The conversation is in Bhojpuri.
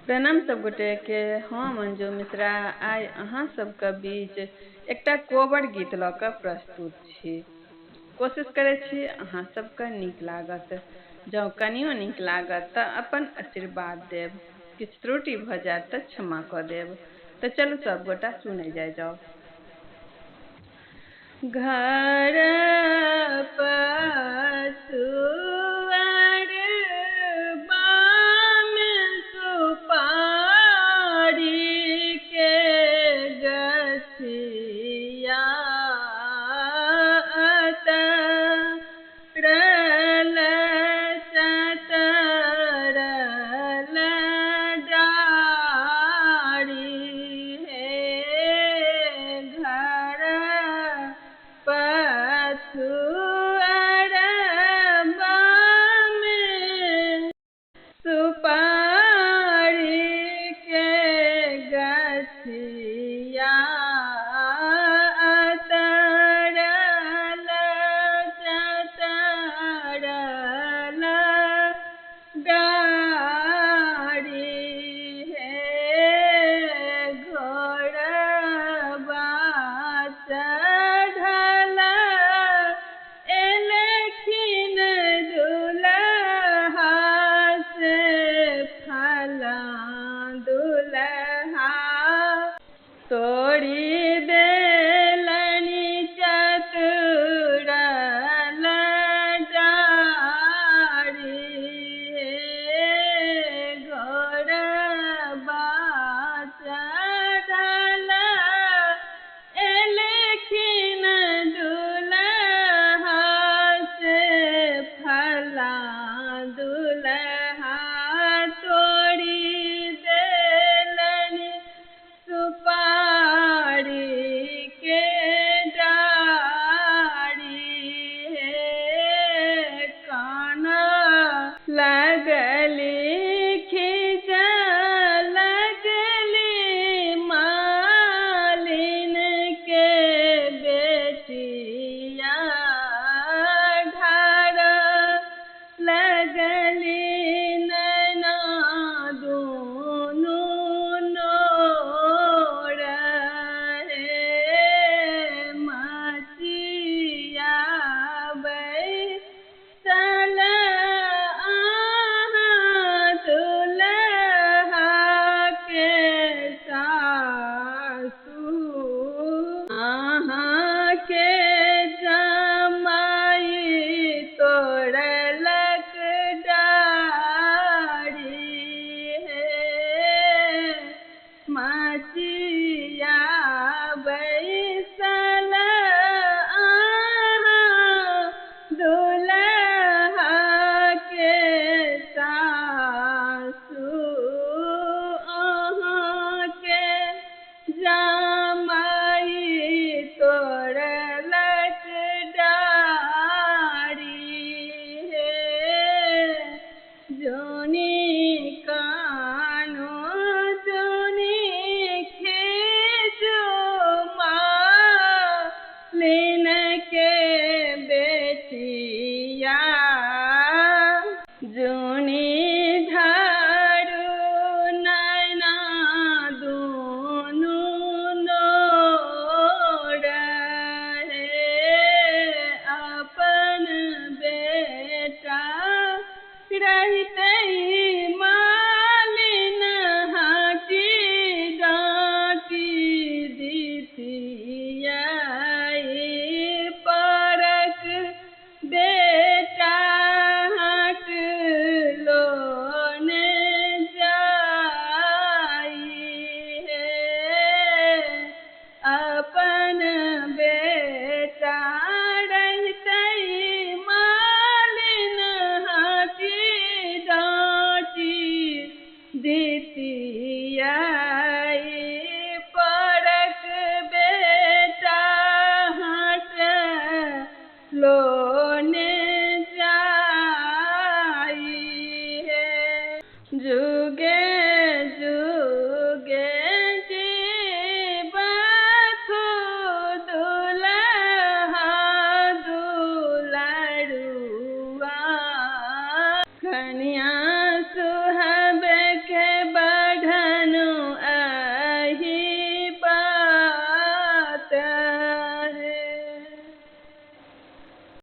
प्रणाम सब गोटे के। हम अंजू मिश्रा आइ अहाँ सबके बीच एकटा कोबर गीत लऽ कऽ प्रस्तुत छी। कोशिश करै छी अहाँ सबके नीक लागत। जँ कनियो नीक लागत तऽ अपन आशीर्वाद देब, किछु त्रुटि भऽ जायत तऽ क्षमा कऽ देब। तऽ चलू सब गोटा सुनै जाओ। घर पसुआर बाम सुपारी के गछिया अतरल चतरल डारी हे घर पसुआर बाम सुपारी के गछिया अतरल चतरल डारी हे घोड़बा चढ़ल एलखिन दुल्हा से फला दुल्हा तोड़ी देलनि चतुरल डारी हे घोड़बा चढ़ल एलखिन दुल्हा से फला दुल्हा तोड़ी देलनि सुपारी के डारी हे काना लगली खिज लगली मालिन के बेटिया ढार लगली नैना दुनू नोर हे मचिया बैसल अहाँ दुल्हा के सासु अहाँ के जमाई तोड़लक डारी हे मचिया बैसल अहाँ दुल्हा के सासु अहाँ के जमाई तोड़लक डारी हे जोनी कानो जोनी खींचो मालिन के बेटिया जोनी झाड़ू नैना दुनू नोर हे अपन बेटा रहिते मालिन हाटी डाँटी दितिया परक बेटा हाट लोने जाई हे अपन बेटा रहिते मालिन हाटी डाँटी दितिया परक बेटा हाट लोने जाई हे जुगे